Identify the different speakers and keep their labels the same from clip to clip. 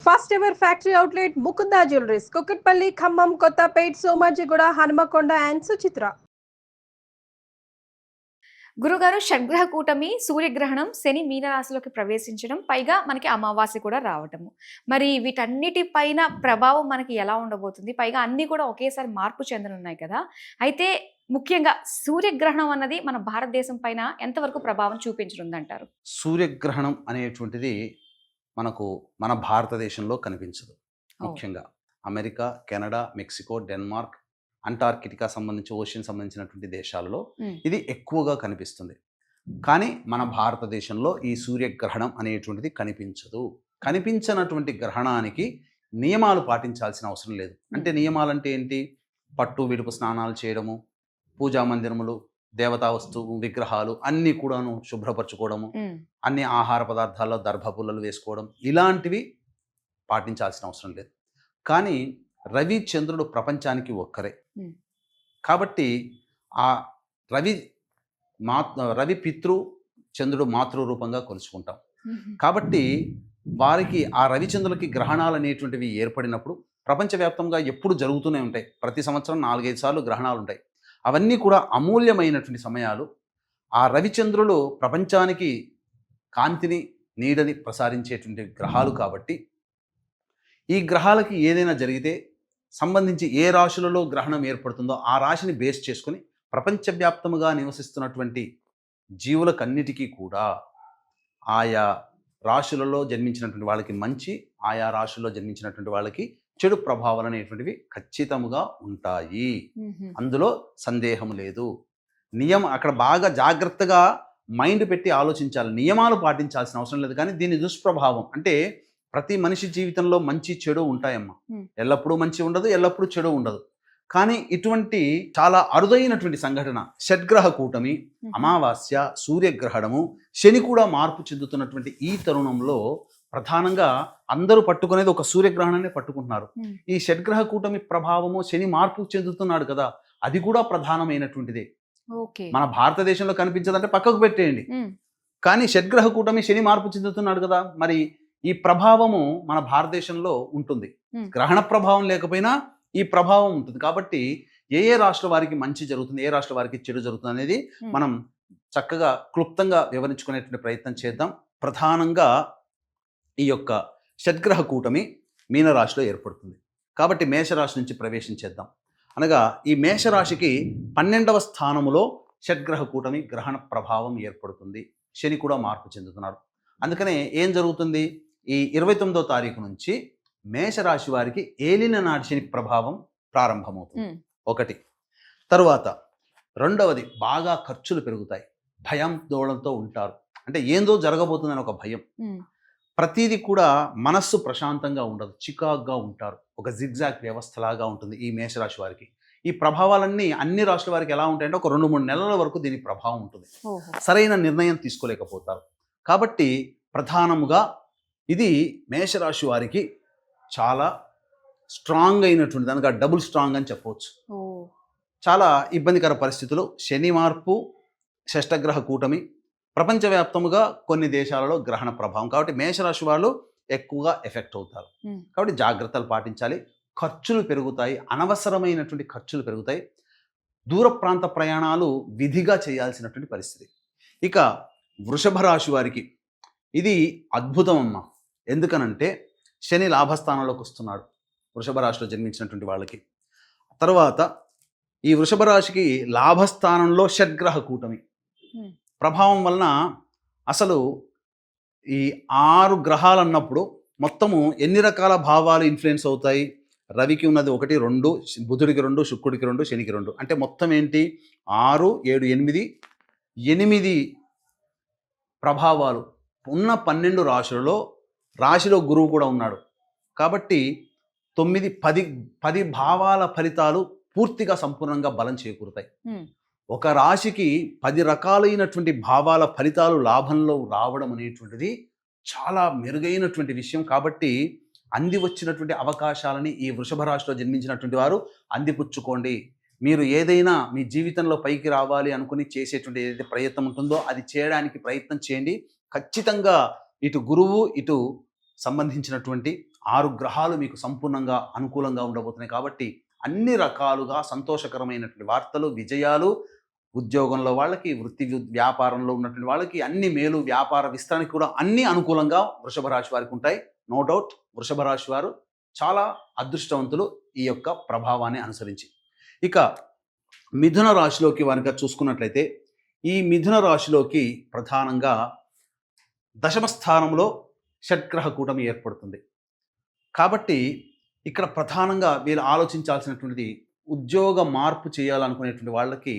Speaker 1: First ever factory outlet Mukunda jewellers Kukatpally, Khammam, Kothapet, Somajiguda, Hanumakonda and Suchitra.
Speaker 2: గురుగారు, షడ్గ్రహ కూటమి, సూర్యగ్రహణం, శని మీనరాశిలోకి ప్రవేశించడం, పైగా మనకి అమావాస్య కూడా రావటము. మరి వీటన్నిటి పైన ప్రభావం మనకి ఎలా ఉండబోతుంది? పైగా అన్నీ కూడా ఒకేసారి మార్పు చెందనున్నాయి కదా. అయితే ముఖ్యంగా సూర్యగ్రహణం అన్నది మన భారతదేశం పైన ఎంతవరకు ప్రభావం చూపించనుందంటారు?
Speaker 3: సూర్యగ్రహణం అనేటువంటిది మన భారతదేశంలో కనిపించదు. ముఖ్యంగా America, Canada, Mexico, Denmark, Antarctica సంబంధించి ఓషన్ సంబంధించినటువంటి దేశాలలో ఇది ఎక్కువగా కనిపిస్తుంది. కానీ మన భారతదేశంలో ఈ సూర్యగ్రహణం అనేటువంటిది కనిపించదు. కనిపించినటువంటి గ్రహణానికి నియమాలు పాటించాల్సిన అవసరం లేదు. అంటే నియమాలంటే ఏంటి? పట్టు విడుపు స్నానాలు చేయడము, పూజా మందిరములు, దేవతా వస్తువు విగ్రహాలు అన్నీ కూడాను శుభ్రపరచుకోవడము, అన్ని ఆహార పదార్థాల్లో దర్భపుల్లలు వేసుకోవడం, ఇలాంటివి పాటించాల్సిన అవసరం లేదు. కానీ రవి చంద్రుడు ప్రపంచానికి ఒక్కరే. కాబట్టి ఆ రవి పితృ, చంద్రుడు మాతృ రూపంగా కొలుచుకుంటాం. కాబట్టి వారికి ఆ రవిచంద్రులకి గ్రహణాలు అనేటువంటివి ఏర్పడినప్పుడు ప్రపంచవ్యాప్తంగా ఎప్పుడు జరుగుతూనే ఉంటాయి. ప్రతి సంవత్సరం 4-5 సార్లు గ్రహణాలు ఉంటాయి. అవన్నీ కూడా అమూల్యమైనటువంటి సమయాలు. ఆ రవిచంద్రులు ప్రపంచానికి కాంతిని, నీడని ప్రసారించేటువంటి గ్రహాలు. కాబట్టి ఈ గ్రహాలకి ఏదైనా జరిగితే సంబంధించి ఏ రాశులలో గ్రహణం ఏర్పడుతుందో ఆ రాశిని బేస్ చేసుకుని ప్రపంచవ్యాప్తముగా నివసిస్తున్నటువంటి జీవులకన్నిటికీ కూడా ఆయా రాశులలో జన్మించినటువంటి వాళ్ళకి మంచి, ఆయా రాశుల్లో జన్మించినటువంటి వాళ్ళకి చెడు ప్రభావాలు అనేటువంటివి ఖచ్చితంగా ఉంటాయి. అందులో సందేహం లేదు. అక్కడ బాగా జాగ్రత్తగా మైండ్ పెట్టి ఆలోచించాలి. నియమాలు పాటించాల్సిన అవసరం లేదు. కానీ దీని దుష్ప్రభావం అంటే ప్రతి మనిషి జీవితంలో మంచి చెడు ఉంటాయమ్మా. ఎల్లప్పుడూ మంచి ఉండదు, ఎల్లప్పుడూ చెడు ఉండదు. కానీ ఇటువంటి చాలా అరుదైనటువంటి సంఘటన షడ్గ్రహ కూటమి, అమావాస్య, సూర్యగ్రహణము, శని కూడా మార్పు చెందుతున్నటువంటి ఈ తరుణంలో ప్రధానంగా అందరూ పట్టుకునేది ఒక సూర్యగ్రహణాన్ని పట్టుకుంటున్నారు. ఈ షడ్గ్రహ కూటమి ప్రభావము, శని మార్పు చెందుతున్నాడు కదా, అది కూడా ప్రధానమైనటువంటిదే. మన భారతదేశంలో కనిపించదంటే పక్కకు పెట్టేయండి. కానీ షడ్గ్రహ కూటమి, శని మార్పు చెందుతున్నాడు కదా, మరి ఈ ప్రభావము మన భారతదేశంలో ఉంటుంది. గ్రహణ ప్రభావం లేకపోయినా ఈ ప్రభావం ఉంటుంది. కాబట్టి ఏ రాష్ట్ర వారికి మంచి జరుగుతుంది, ఏ రాష్ట్ర వారికి చెడు జరుగుతుంది అనేది మనం చక్కగా క్లుప్తంగా వివరించుకునేటువంటి ప్రయత్నం చేద్దాం. ప్రధానంగా ఈ యొక్క షడ్గ్రహ కూటమి మీనరాశిలో ఏర్పడుతుంది. కాబట్టి మేషరాశి నుంచి ప్రవేశించేద్దాం. అనగా ఈ మేషరాశికి 12వ స్థానములో షడ్గ్రహ కూటమి గ్రహణ ప్రభావం ఏర్పడుతుంది. శని కూడా మార్పు చెందుతున్నాడు. అందుకనే ఏం జరుగుతుంది? ఈ 29వ తారీఖు నుంచి మేషరాశి వారికి ఏలిన నాటి శని ప్రభావం ప్రారంభమవుతుంది. ఒకటి. తరువాత రెండవది, బాగా ఖర్చులు పెరుగుతాయి. భయం దోళంతో ఉంటారు. అంటే ఏందో జరగబోతుందని ఒక భయం. ప్రతిదీ కూడా మనస్సు ప్రశాంతంగా ఉండదు, చికాగ్గా ఉంటారు. ఒక జిగ్జాగ్ వ్యవస్థలాగా ఉంటుంది ఈ మేషరాశి వారికి. ఈ ప్రభావాలన్నీ అన్ని రాశుల వారికి ఎలా ఉంటాయంటే ఒక 2-3 నెలల వరకు దీని ప్రభావం ఉంటుంది. సరైన నిర్ణయం తీసుకోలేకపోతారు. కాబట్టి ప్రధానముగా ఇది మేషరాశి వారికి చాలా స్ట్రాంగ్ అయినటువంటి, దానికి డబుల్ స్ట్రాంగ్ అని చెప్పవచ్చు. చాలా ఇబ్బందికర పరిస్థితులు. శని మార్పు, షష్టగ్రహ కూటమి, ప్రపంచవ్యాప్తముగా కొన్ని దేశాలలో గ్రహణ ప్రభావం. కాబట్టి మేషరాశి వాళ్ళు ఎక్కువగా ఎఫెక్ట్ అవుతారు. కాబట్టి జాగ్రత్తలు పాటించాలి. ఖర్చులు పెరుగుతాయి, అనవసరమైనటువంటి ఖర్చులు పెరుగుతాయి. దూర ప్రాంత ప్రయాణాలు విధిగా చేయాల్సినటువంటి పరిస్థితి. ఇక వృషభ రాశి వారికి ఇది అద్భుతం అమ్మ. ఎందుకనంటే శని లాభస్థానంలోకి వస్తున్నాడు వృషభ రాశిలో జన్మించినటువంటి వాళ్ళకి. తర్వాత ఈ వృషభ రాశికి లాభస్థానంలో షడ్గ్రహ కూటమి ప్రభావం వలన అసలు ఈ 6 గ్రహాలు అన్నప్పుడు మొత్తము ఎన్ని రకాల భావాలు ఇన్ఫ్లుయెన్స్ అవుతాయి? రవికి ఉన్నది 1, 2, బుధుడికి 2, శుక్రుడికి 2, శనికి 2, అంటే మొత్తం ఏంటి? 6, 7, 8 ప్రభావాలు ఉన్న 12 రాశులలో రాశిలో గురువు కూడా ఉన్నాడు. కాబట్టి 9, 10 భావాల ఫలితాలు పూర్తిగా సంపూర్ణంగా బలం చేకూరుతాయి. ఒక రాశికి 10 రకాలైనటువంటి భావాల ఫలితాలు లాభంలో రావడం అనేటువంటిది చాలా మెరుగైనటువంటి విషయం. కాబట్టి అంది వచ్చినటువంటి అవకాశాలని ఈ వృషభ రాశిలో జన్మించినటువంటి వారు అందిపుచ్చుకోండి. మీరు ఏదైనా మీ జీవితంలో పైకి రావాలి అనుకుని చేసేటువంటి ఏదైతే ప్రయత్నం ఉంటుందో అది చేయడానికి ప్రయత్నం చేయండి. ఖచ్చితంగా ఇటు గురువు, ఇటు సంబంధించినటువంటి 6 గ్రహాలు మీకు సంపూర్ణంగా అనుకూలంగా ఉండబోతున్నాయి. కాబట్టి అన్ని రకాలుగా సంతోషకరమైనటువంటి వార్తలు, విజయాలు, ఉద్యోగంలో వాళ్ళకి, వ్యాపారంలో ఉన్నటువంటి వాళ్ళకి అన్ని మేలు, వ్యాపార విస్తరణకి కూడా అన్ని అనుకూలంగా వృషభ రాశి వారికి ఉంటాయి. నో డౌట్ వృషభ రాశి వారు చాలా అదృష్టవంతులు ఈ యొక్క ప్రభావాన్ని అనుసరించి. ఇక మిథున రాశిలోకి కనుక చూసుకున్నట్లయితే ఈ మిథున రాశిలోకి ప్రధానంగా దశమ స్థానంలో షడ్గ్రహ కూటమి ఏర్పడుతుంది. కాబట్టి ఇక్కడ ప్రధానంగా వీళ్ళు ఆలోచించాల్సినటువంటిది ఉద్యోగ మార్పు చేయాలనుకునేటువంటి వాళ్ళకి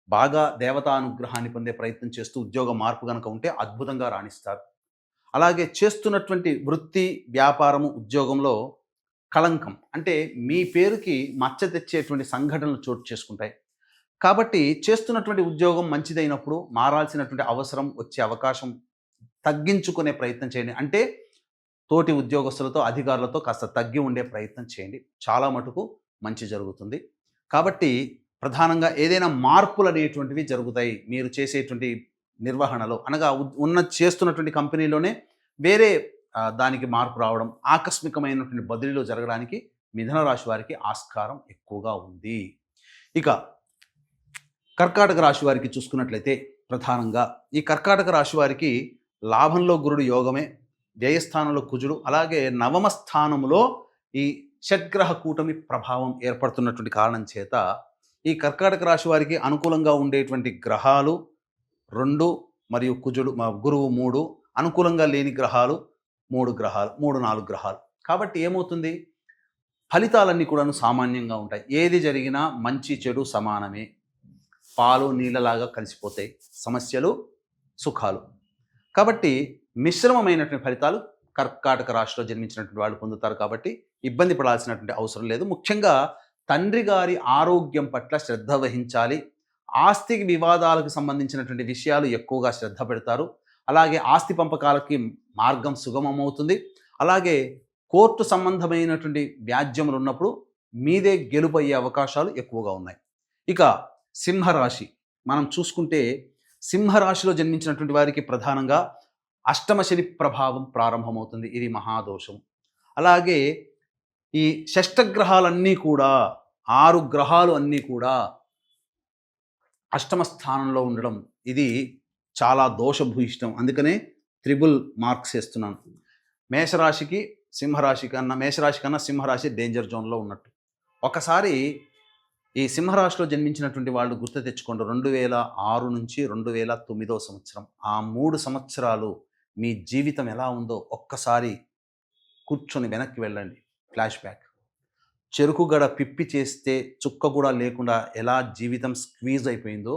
Speaker 3: బాగా దేవతానుగ్రహాన్ని పొందే ప్రయత్నం చేస్తూ ఉద్యోగ మార్పు కనుక ఉంటే అద్భుతంగా రాణిస్తారు. అలాగే చేస్తున్నటువంటి వృత్తి, వ్యాపారము, ఉద్యోగంలో కళంకం అంటే మీ పేరుకి మచ్చ తెచ్చేటువంటి సంఘటనలు చోటు చేసుకుంటాయి. కాబట్టి చేస్తున్నటువంటి ఉద్యోగం మంచిదైనప్పుడు మారాల్సినటువంటి అవసరం వచ్చే అవకాశం తగ్గించుకునే ప్రయత్నం చేయండి. అంటే తోటి ఉద్యోగస్తులతో, అధికారులతో కాస్త తగ్గి ఉండే ప్రయత్నం చేయండి. చాలా మటుకు మంచి జరుగుతుంది. కాబట్టి ప్రధానంగా ఏదైనా మార్పులు అనేటువంటివి జరుగుతాయి మీరు చేసేటువంటి నిర్వహణలో. అనగా చేస్తున్నటువంటి కంపెనీలోనే వేరే దానికి మార్పు రావడం, ఆకస్మికమైనటువంటి బదిలీలో జరగడానికి మిథున రాశి వారికి ఆస్కారం ఎక్కువగా ఉంది. ఇక కర్కాటక రాశి వారికి చూసుకున్నట్లయితే ప్రధానంగా ఈ కర్కాటక రాశి వారికి లాభంలో గురుడు యోగమే, వ్యయస్థానంలో కుజుడు, అలాగే నవమ స్థానంలో ఈ షడ్గ్రహ కూటమి ప్రభావం ఏర్పడుతున్నటువంటి కారణం చేత ఈ కర్కాటక రాశి వారికి అనుకూలంగా ఉండేటువంటి గ్రహాలు 2 మరియు కుజుడు, గురువు 3, అనుకూలంగా లేని గ్రహాలు 3-4 గ్రహాలు. కాబట్టి ఏమవుతుంది, ఫలితాలన్నీ కూడాను సామాన్యంగా ఉంటాయి. ఏది జరిగినా మంచి చెడు సమానమే, పాలు నీళ్ళలాగా కలిసిపోతాయి, సమస్యలు సుఖాలు. కాబట్టి మిశ్రమమైనటువంటి ఫలితాలు కర్కాటక రాశిలో జన్మించినటువంటి వాళ్ళు పొందుతారు. కాబట్టి ఇబ్బంది పడాల్సినటువంటి అవసరం లేదు. ముఖ్యంగా తండ్రి గారి ఆరోగ్యం పట్ల శ్రద్ధ వహించాలి. ఆస్తి వివాదాలకు సంబంధించినటువంటి విషయాలు ఎక్కువగా శ్రద్ధ పెడతారు. అలాగే ఆస్తి పంపకాలకి మార్గం సుగమమవుతుంది. అలాగే కోర్టు సంబంధమైనటువంటి వ్యాజ్యములు ఉన్నప్పుడు మీదే గెలుపు అయ్యే అవకాశాలు ఎక్కువగా ఉన్నాయి. ఇక సింహరాశి మనం చూసుకుంటే సింహరాశిలో జన్మించినటువంటి వారికి ప్రధానంగా అష్టమ శని ప్రభావం ప్రారంభమవుతుంది. ఇది మహాదోషం. అలాగే ఈ షష్టగ్రహాలన్నీ కూడా 6 గ్రహాలు అన్నీ కూడా అష్టమ స్థానంలో ఉండడం ఇది చాలా దోషభూయిష్టం. అందుకనే త్రిబుల్ మార్క్స్ వేస్తున్నాను. మేషరాశి కన్నా సింహరాశి డేంజర్ జోన్లో ఉన్నట్టు. ఒకసారి ఈ సింహరాశిలో జన్మించినటువంటి వాళ్ళు గుర్తు తెచ్చుకోండి. 2006 నుంచి 2009 సంవత్సరం, ఆ 3 సంవత్సరాలు మీ జీవితం ఎలా ఉందో ఒక్కసారి కూర్చొని వెనక్కి వెళ్ళండి. Flash back. చెరుకు గడ పిప్పి చేస్తే చుక్క కూడా లేకుండా ఎలా జీవితం స్క్వీజ్ అయిపోయిందో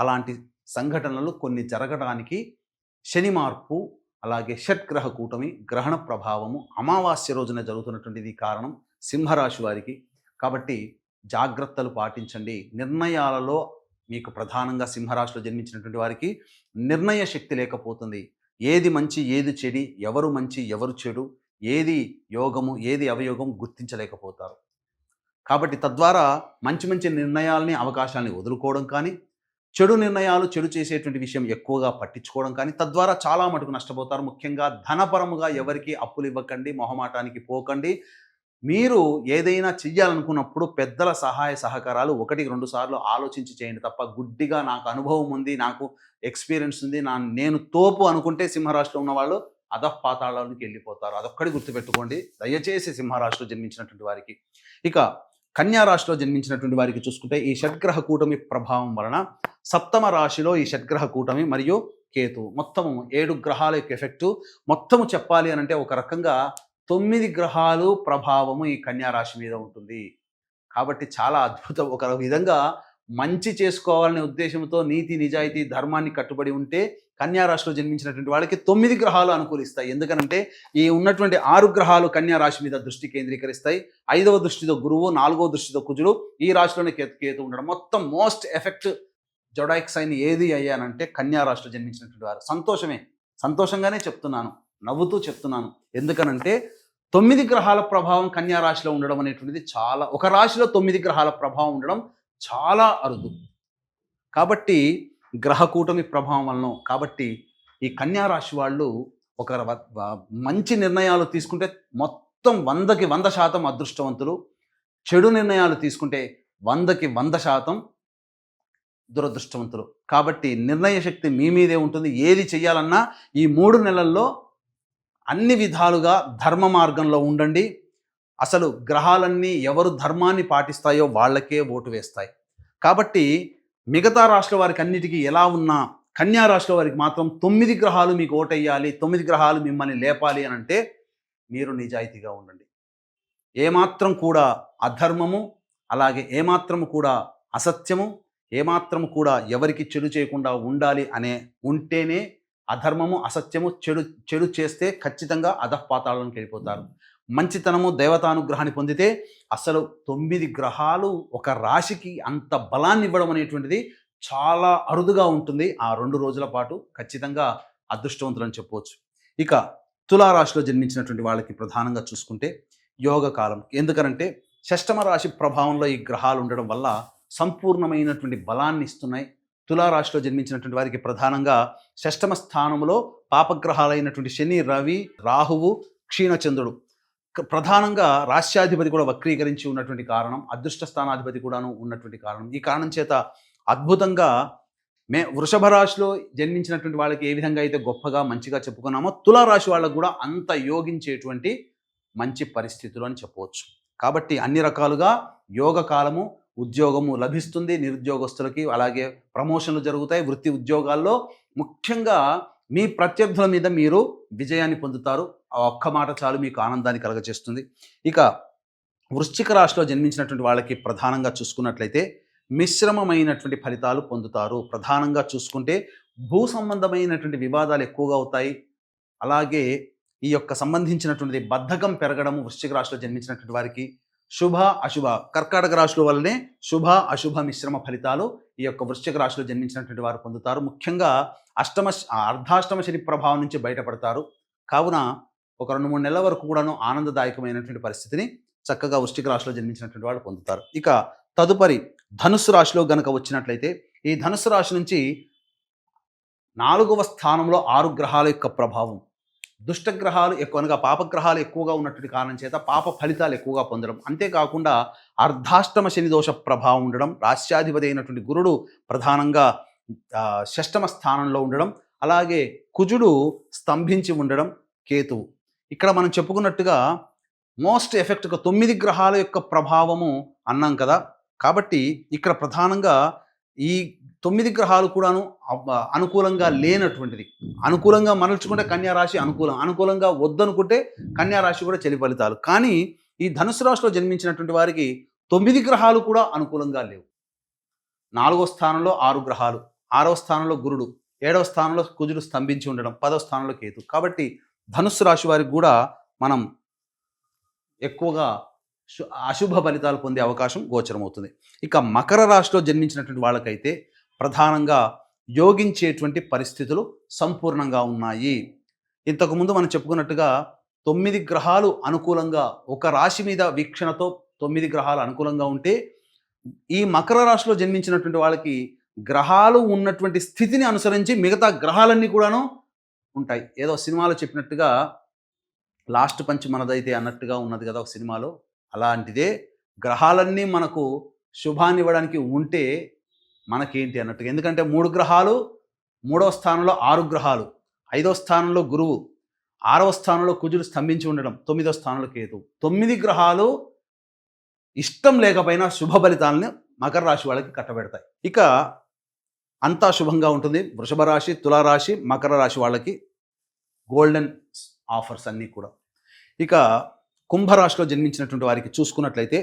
Speaker 3: అలాంటి సంఘటనలు కొన్ని జరగడానికి శని మార్పు, అలాగే షడ్గ్రహ కూటమి, గ్రహణ ప్రభావము, అమావాస్య రోజున జరుగుతున్నటువంటిది కారణం సింహరాశి వారికి. కాబట్టి జాగ్రత్తలు పాటించండి. నిర్ణయాలలో మీకు ప్రధానంగా సింహరాశిలో జన్మించినటువంటి వారికి నిర్ణయ శక్తి లేకపోతుంది. ఏది మంచి ఏది చెడు, ఎవరు మంచి ఎవరు చెడు, ఏది యోగము ఏది అవయోగం గుర్తించలేకపోతారు. కాబట్టి తద్వారా మంచి మంచి నిర్ణయాలని, అవకాశాలని వదులుకోవడం కానీ, చెడు నిర్ణయాలు, చెడు చేసేటువంటి విషయం ఎక్కువగా పట్టించుకోవడం కానీ తద్వారా చాలా మటుకు నష్టపోతారు. ముఖ్యంగా ధనపరముగా ఎవరికి అప్పులు ఇవ్వకండి, మొహమాటానికి పోకండి. మీరు ఏదైనా చెయ్యాలనుకున్నప్పుడు పెద్దల సహాయ సహకారాలు 1-2 సార్లు ఆలోచించి చేయండి తప్ప గుడ్డిగా నాకు అనుభవం ఉంది, నాకు ఎక్స్పీరియన్స్ ఉంది, నేను తోపు అనుకుంటే సింహరాశిలో ఉన్నవాళ్ళు అధఃపాతాళానికి వెళ్ళిపోతారు. అదొక్కడి గుర్తుపెట్టుకోండి దయచేసి సింహరాశిలో జన్మించినటువంటి వారికి. ఇక కన్యా రాశిలో జన్మించినటువంటి వారికి చూసుకుంటే ఈ షడ్గ్రహ కూటమి ప్రభావం వలన సప్తమ రాశిలో ఈ షడ్గ్రహ కూటమి మరియు కేతు మొత్తము 7 గ్రహాల యొక్క ఎఫెక్టు. మొత్తము చెప్పాలి అని అంటే ఒక రకంగా 9 గ్రహాలు ప్రభావము ఈ కన్యా రాశి మీద ఉంటుంది. కాబట్టి చాలా అద్భుతం. ఒక విధంగా మంచి చేసుకోవాలనే ఉద్దేశంతో నీతి నిజాయితీ ధర్మాన్ని కట్టుబడి ఉంటే కన్యా రాశిలో జన్మించినటువంటి వాళ్ళకి 9 గ్రహాలు అనుకూలిస్తాయి. ఎందుకనంటే ఈ ఉన్నటువంటి 6 గ్రహాలు కన్యా రాశి మీద దృష్టి కేంద్రీకరిస్తాయి. 5వ దృష్టితో గురువు, 4వ దృష్టితో కుజుడు, ఈ రాశిలోనే కేతు ఉండడం. మొత్తం మోస్ట్ ఎఫెక్ట్ జొడాయిక్ సైన్ ఏది అయ్యానంటే కన్యా రాశిలో జన్మించినటువంటి వారు. సంతోషంగానే చెప్తున్నాను, నవ్వుతూ చెప్తున్నాను. ఎందుకనంటే 9 గ్రహాల ప్రభావం కన్యా రాశిలో ఉండడం అనేటువంటిది చాలా, ఒక రాశిలో 9 గ్రహాల ప్రభావం ఉండడం చాలా అరుదు. కాబట్టి గ్రహ కూటమి ప్రభావం వలన, కాబట్టి ఈ కన్యా రాశి వాళ్ళు ఒక మంచి నిర్ణయాలు తీసుకుంటే మొత్తం 100కి 100% అదృష్టవంతులు. చెడు నిర్ణయాలు తీసుకుంటే 100కి 100% దురదృష్టవంతులు. కాబట్టి నిర్ణయ శక్తి మీ మీదే ఉంటుంది. ఏది చెయ్యాలన్నా ఈ 3 నెలల్లో అన్ని విధాలుగా ధర్మ మార్గంలో ఉండండి. అసలు గ్రహాలన్నీ ఎవరు ధర్మాన్ని పాటిస్తాయో వాళ్ళకే ఓటు వేస్తాయి. కాబట్టి మిగతా రాష్ట్ర వారికి అన్నిటికీ ఎలా ఉన్నా కన్యా రాశి వారికి మాత్రం 9 గ్రహాలు మీకు ఓటేయాలి, 9 గ్రహాలు మిమ్మల్ని లేపాలి అని అంటే మీరు నిజాయితీగా ఉండండి. ఏమాత్రం కూడా అధర్మము, అలాగే ఏమాత్రము కూడా అసత్యము, ఏమాత్రము కూడా ఎవరికి చెడు చేయకుండా ఉండాలి అనే ఉంటేనే అధర్మము, అసత్యము, చెడు చేస్తే ఖచ్చితంగా అధఃపాతాళానికి వెళ్ళిపోతారు. మంచితనము, దేవతానుగ్రహాన్ని పొందితే అసలు 9 గ్రహాలు ఒక రాశికి అంత బలాన్ని ఇవ్వడం అనేటువంటిది చాలా అరుదుగా ఉంటుంది. ఆ 2 రోజుల పాటు ఖచ్చితంగా అదృష్టవంతులని చెప్పవచ్చు. ఇక తులారాశిలో జన్మించినటువంటి వాళ్ళకి ప్రధానంగా చూసుకుంటే యోగ కాలం. ఎందుకనంటే షష్టమ రాశి ప్రభావంలో ఈ గ్రహాలు ఉండడం వల్ల సంపూర్ణమైనటువంటి బలాన్ని ఇస్తున్నాయి. తులారాశిలో జన్మించినటువంటి వారికి ప్రధానంగా షష్టమ స్థానంలో పాపగ్రహాలైనటువంటి శని, రవి, రాహువు, క్షీణచంద్రుడు, ప్రధానంగా రాశ్యాధిపతి కూడా వక్రీకరించి ఉన్నటువంటి కారణం, అదృష్ట స్థానాధిపతి కూడాను ఉన్నటువంటి కారణం. ఈ కారణం చేత అద్భుతంగా వృషభ రాశిలో జన్మించినటువంటి వాళ్ళకి ఏ విధంగా అయితే గొప్పగా మంచిగా చెప్పుకున్నామో తులారాశి వాళ్ళకు కూడా అంత యోగించేటువంటి మంచి పరిస్థితులు అని చెప్పవచ్చు. కాబట్టి అన్ని రకాలుగా యోగ కాలము, ఉద్యోగము లభిస్తుంది నిరుద్యోగస్తులకి, అలాగే ప్రమోషన్లు జరుగుతాయి. వృత్తి ఉద్యోగాల్లో ముఖ్యంగా మీ ప్రత్యర్థుల మీద మీరు విజయాన్ని పొందుతారు. ఆ ఒక్క మాట చాలు మీకు ఆనందాన్ని కలగజేస్తుంది. ఇక వృశ్చిక రాశిలో జన్మించినటువంటి వాళ్ళకి ప్రధానంగా చూసుకున్నట్లయితే మిశ్రమమైనటువంటి ఫలితాలు పొందుతారు. ప్రధానంగా చూసుకుంటే భూ సంబంధమైనటువంటి వివాదాలు ఎక్కువగా అవుతాయి. అలాగే ఈ యొక్క సంబంధించినటువంటి బద్ధకం పెరగడము వృశ్చిక రాశిలో జన్మించినటువంటి వారికి శుభ అశుభ, కర్కాటక రాశుల వల్లనే శుభ అశుభ మిశ్రమ ఫలితాలు ఈ యొక్క వృశ్చిక రాశిలో జన్మించినటువంటి వారు పొందుతారు. ముఖ్యంగా అర్ధాష్టమ శని ప్రభావం నుంచి బయటపడతారు. కావున ఒక 2-3 నెలల వరకు కూడాను ఆనందదాయకమైనటువంటి పరిస్థితిని చక్కగా వృశ్చిక రాశిలో జన్మించినటువంటి వాళ్ళు పొందుతారు. ఇక తదుపరి ధనుస్సు రాశిలో గనక వచ్చినట్లయితే ఈ ధనుస్సు రాశి నుంచి 4వ స్థానంలో 6 గ్రహాల యొక్క ప్రభావం, దుష్టగ్రహాలు ఎక్కువగా పాపగ్రహాలు ఎక్కువగా ఉన్నటువంటి కారణం చేత పాప ఫలితాలు ఎక్కువగా పొందడం, అంతేకాకుండా అర్ధాష్టమ శని దోష ప్రభావం ఉండడం, రాశ్యాధిపతి అయినటువంటి గురుడు ప్రధానంగా షష్టమ స్థానంలో ఉండడం, అలాగే కుజుడు స్తంభించి ఉండడం, కేతువు. ఇక్కడ మనం చెప్పుకున్నట్టుగా మోస్ట్ ఎఫెక్ట్గా 9 గ్రహాల యొక్క ప్రభావము అన్నాం కదా. కాబట్టి ఇక్కడ ప్రధానంగా ఈ 9 గ్రహాలు కూడాను అనుకూలంగా లేనటువంటిది. అనుకూలంగా మరల్చుకుంటే కన్యా రాశి అనుకూలం, అనుకూలంగా వద్దనుకుంటే కన్యా రాశి కూడా చెలి ఫలితాలు. కానీ ఈ ధనుసు రాశిలో జన్మించినటువంటి వారికి 9 గ్రహాలు కూడా అనుకూలంగా లేవు. 4వ స్థానంలో 6 గ్రహాలు, 6వ స్థానంలో గురుడు, 7వ స్థానంలో కుజుడు స్తంభించి ఉండడం, 10వ స్థానంలో కేతు. కాబట్టి ధనుస్సు రాశి వారికి కూడా మనం ఎక్కువగా అశుభ ఫలితాలు పొందే అవకాశం గోచరమవుతుంది. ఇక మకర రాశిలో జన్మించినటువంటి వాళ్ళకైతే ప్రధానంగా యోగించేటువంటి పరిస్థితులు సంపూర్ణంగా ఉన్నాయి. ఇంతకుముందు మనం చెప్పుకున్నట్టుగా 9 గ్రహాలు అనుకూలంగా ఒక రాశి మీద వీక్షణతో 9 గ్రహాలు అనుకూలంగా ఉంటే ఈ మకర రాశిలో జన్మించినటువంటి వాళ్ళకి గ్రహాలు ఉన్నటువంటి స్థితిని అనుసరించి మిగతా గ్రహాలన్నీ కూడాను ఉంటాయి. ఏదో సినిమాలో చెప్పినట్టుగా లాస్ట్ పంచ్ మనదైతే అన్నట్టుగా ఉన్నది కదా ఒక సినిమాలో. అలాంటిదే గ్రహాలన్నీ మనకు శుభాన్ని ఇవ్వడానికి ఉంటే మనకేంటి అన్నట్టుగా. ఎందుకంటే 3 గ్రహాలు, 3వ స్థానంలో 6 గ్రహాలు, 5వ స్థానంలో గురువు, 6వ స్థానంలో కుజుడు స్తంభించి ఉండడం, 9వ స్థానంలో కేతు. 9 గ్రహాలు ఇష్టం లేకపోయినా శుభ ఫలితాలని మకర రాశి వాళ్ళకి కట్టబెడతాయి. ఇక అంతా శుభంగా ఉంటుంది. వృషభ రాశి, తులారాశి, మకర రాశి వాళ్ళకి గోల్డెన్ ఆఫర్స్ అన్నీ కూడా. ఇక కుంభరాశిలో జన్మించినటువంటి వారికి చూసుకున్నట్లయితే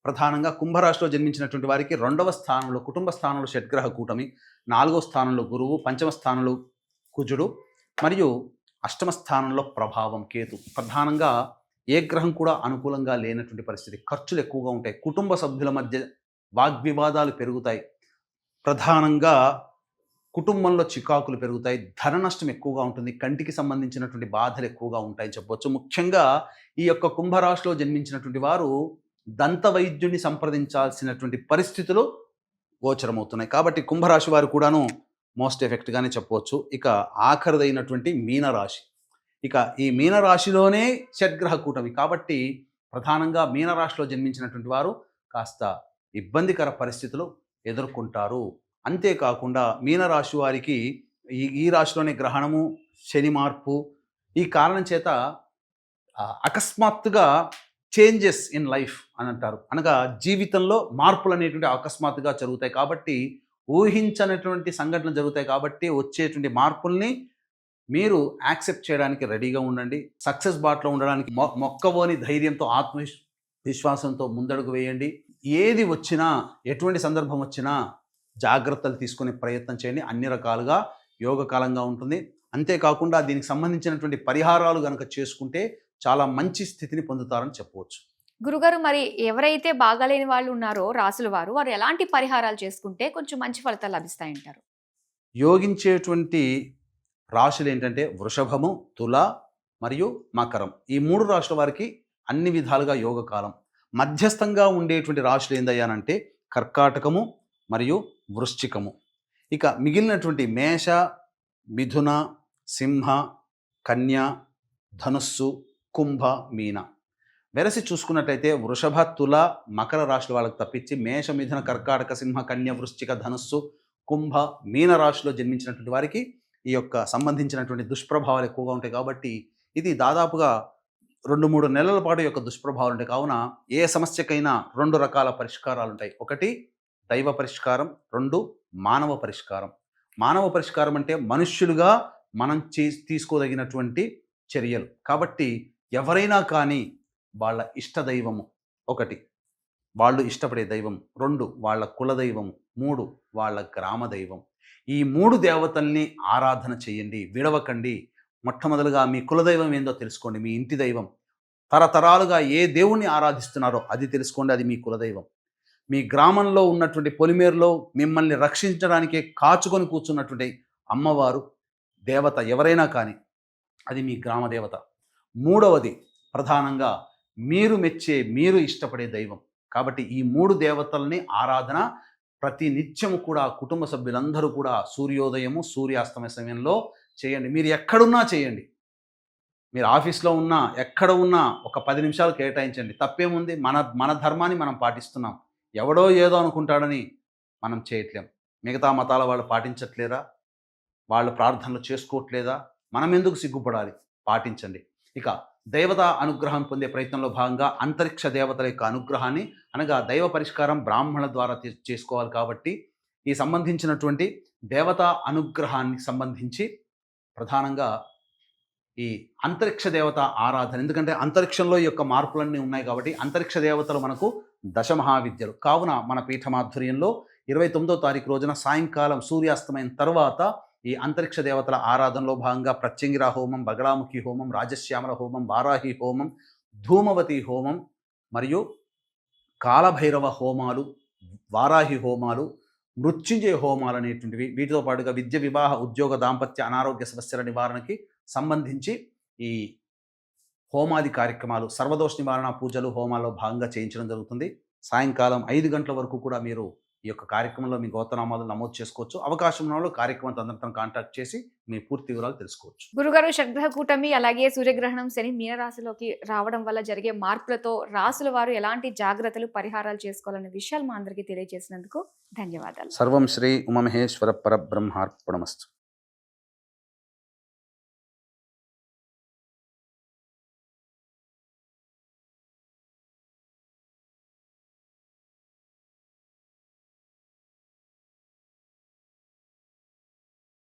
Speaker 3: ప్రధానంగా కుంభరాశిలో జన్మించినటువంటి వారికి 2వ స్థానంలో కుటుంబ స్థానంలో షడ్గ్రహ కూటమి, 4వ స్థానంలో గురువు, 5వ స్థానంలో కుజుడు మరియు 8వ స్థానంలో ప్రభావం కేతు. ప్రధానంగా ఏ గ్రహం కూడా అనుకూలంగా లేనటువంటి పరిస్థితి. ఖర్చులు ఎక్కువగా ఉంటాయి. కుటుంబ సభ్యుల మధ్య వాగ్వివాదాలు పెరుగుతాయి. ప్రధానంగా కుటుంబంలో చికాకులు పెరుగుతాయి. ధన నష్టం ఎక్కువగా ఉంటుంది. కంటికి సంబంధించినటువంటి బాధలు ఎక్కువగా ఉంటాయని చెప్పవచ్చు. ముఖ్యంగా ఈ యొక్క కుంభరాశిలో జన్మించినటువంటి వారు దంత వైద్యుడిని సంప్రదించాల్సినటువంటి పరిస్థితులు గోచరమవుతున్నాయి. కాబట్టి కుంభరాశి వారు కూడాను మోస్ట్ ఎఫెక్ట్గానే చెప్పవచ్చు. ఇక ఆఖరిదైనటువంటి మీనరాశి. ఇక ఈ మీనరాశిలోనే షడ్గ్రహ కూటమి కాబట్టి ప్రధానంగా మీనరాశిలో జన్మించినటువంటి వారు కాస్త ఇబ్బందికర పరిస్థితులు ఎదుర్కొంటారు. అంతేకాకుండా మీనరాశి వారికి ఈ రాశిలోనే గ్రహణము, శని మార్పు ఈ కారణం చేత అకస్మాత్తుగా చేంజెస్ ఇన్ లైఫ్ అని అంటారు. అనగా జీవితంలో మార్పులు అనేటువంటి అకస్మాత్తుగా జరుగుతాయి. కాబట్టి ఊహించనటువంటి సంఘటనలు జరుగుతాయి. కాబట్టి వచ్చేటువంటి మార్పుల్ని మీరు యాక్సెప్ట్ చేయడానికి రెడీగా ఉండండి. సక్సెస్ బాటలో ఉండడానికి మొక్కవోని ధైర్యంతో, ఆత్మవిశ్వాసంతో ముందడుగు వేయండి. ఏది వచ్చినా, ఎటువంటి సందర్భం వచ్చినా జాగ్రత్తలు తీసుకునే ప్రయత్నం చేయండి. అన్ని రకాలుగా యోగకాలంగా ఉంటుంది. అంతేకాకుండా దీనికి సంబంధించినటువంటి పరిహారాలు కనుక చేసుకుంటే చాలా మంచి స్థితిని పొందుతారని చెప్పవచ్చు.
Speaker 2: గురుగారు, మరి ఎవరైతే బాగాలేని వాళ్ళు ఉన్నారో రాసుల వారు ఎలాంటి పరిహారాలు చేసుకుంటే కొంచెం మంచి ఫలితాలు లభిస్తాయంటారు?
Speaker 3: యోగించేటువంటి రాశులు ఏంటంటే వృషభము, తుల మరియు మకరం. ఈ 3 రాశుల వారికి అన్ని విధాలుగా యోగకాలం. మధ్యస్థంగా ఉండేటువంటి రాశులు ఏందయ్యానంటే కర్కాటకము మరియు వృశ్చికము. ఇక మిగిలినటువంటి మేష, మిథున, సింహ, కన్య, ధనుస్సు, కుంభ, మీన. వెరసి చూసుకున్నట్టయితే వృషభ, తుల, మకర రాశుల వాళ్ళకి తప్పించి మేష, మిథున, కర్కాటక, సింహ, కన్య, వృశ్చిక, ధనుస్సు, కుంభ, మీన రాశిలో జన్మించినటువంటి వారికి ఈ యొక్క సంబంధించినటువంటి దుష్ప్రభావాలు ఎక్కువగా ఉంటాయి. కాబట్టి ఇది దాదాపుగా 2-3 నెలల పాటు యొక్క దుష్ప్రభావాలు ఉంటాయి. కావున ఏ సమస్యకైనా 2 రకాల పరిష్కారాలు ఉంటాయి. 1 దైవ పరిష్కారం, 2 మానవ పరిష్కారం. మానవ పరిష్కారం అంటే మనుష్యులుగా మనం తీసుకోదగినటువంటి చర్యలు. కాబట్టి ఎవరైనా కానీ వాళ్ళ ఇష్ట దైవము 1, వాళ్ళు ఇష్టపడే దైవం 2, వాళ్ళ కులదైవం 3, వాళ్ళ గ్రామ దైవం. ఈ 3 దేవతల్ని ఆరాధన చేయండి, విడవకండి. మొట్టమొదలుగా మీ కులదైవం ఏందో తెలుసుకోండి, మీ ఇంటి దైవం. తరతరాలుగా ఏ దేవుణ్ణి ఆరాధిస్తున్నారో అది తెలుసుకోండి, అది మీ కులదైవం. మీ గ్రామంలో ఉన్నటువంటి పొలిమేరులో మిమ్మల్ని రక్షించడానికే కాచుకొని కూర్చున్నటువంటి అమ్మవారు, దేవత ఎవరైనా కానీ అది మీ గ్రామ దేవత. 3వది ప్రధానంగా మీరు మెచ్చే, మీరు ఇష్టపడే దైవం. కాబట్టి ఈ 3 దేవతల్ని ఆరాధన ప్రతి నిత్యము కూడా కుటుంబ సభ్యులందరూ కూడా సూర్యోదయము, సూర్యాస్తమయ సమయంలో చేయండి. మీరు ఎక్కడున్నా చేయండి. మీరు ఆఫీస్లో ఉన్నా, ఎక్కడ ఉన్నా ఒక 10 నిమిషాలు కేటాయించండి. తప్పేముంది? మన ధర్మాన్ని మనం పాటిస్తున్నాం. ఎవడో ఏదో అనుకుంటాడని మనం చేయట్లేం. మిగతా మతాల వాళ్ళు పాటించట్లేరా? వాళ్ళు ప్రార్థనలు చేసుకోవట్లేదా? మనం ఎందుకు సిగ్గుపడాలి? పాటించండి. ఇక దేవతా అనుగ్రహం పొందే ప్రయత్నంలో భాగంగా అంతరిక్ష దేవతల యొక్క అనుగ్రహాన్ని, అనగా దైవ పరిష్కారం బ్రాహ్మణుల ద్వారా చేసుకోవాలి. కాబట్టి ఈ సంబంధించినటువంటి దేవతా అనుగ్రహానికి సంబంధించి ప్రధానంగా ఈ అంతరిక్ష దేవత ఆరాధన, ఎందుకంటే అంతరిక్షంలో ఈ యొక్క మార్పులన్నీ ఉన్నాయి కాబట్టి అంతరిక్ష దేవతలు మనకు దశమహావిద్యలు. కావున మన పీఠమాధుర్యంలో 29వ తారీఖు రోజున సాయంకాలం సూర్యాస్తమయం తర్వాత ఈ అంతరిక్ష దేవతల ఆరాధనలో భాగంగా ప్రత్యంగిరా హోమం, బగళాముఖి హోమం, రాజశ్యామల హోమం, వారాహి హోమం, ధూమవతి హోమం మరియు కాలభైరవ హోమాలు, వారాహి హోమాలు, మృత్యుంజయ హోమాలు అనేటువంటివి, వీటితో పాటుగా విద్య, వివాహ, ఉద్యోగ, దాంపత్య, అనారోగ్య సమస్యల నివారణకి సంబంధించి ఈ హోమాది కార్యక్రమాలు, సర్వదోష నివారణ పూజలు, హోమాల్లో భాగంగా చేయించడం జరుగుతుంది. సాయంకాలం 5 గంటల వరకు కూడా మీరు ఈ యొక్క కార్యక్రమంలో మీ గోత్రనామాలు నమోదు చేసుకోవచ్చు. అవకాశం ఉన్న వాళ్ళు కార్యక్రమం తొందరతో కాంటాక్ట్ చేసి మీ పూర్తి వివరాలు తెలుసుకోవచ్చు.
Speaker 2: గురుగారు, షడ్గ్రహ కూటమి అలాగే సూర్యగ్రహణం, శని మీనరాశిలోకి రావడం వల్ల జరిగే మార్పులతో రాసుల వారు ఎలాంటి జాగ్రత్తలు, పరిహారాలు చేసుకోవాలనే విషయాలు మా అందరికీ తెలియజేసినందుకు ధన్యవాదాలు.
Speaker 3: సర్వం శ్రీ ఉమామహేశ్వర పరబ్రహ్మార్పణమస్తు.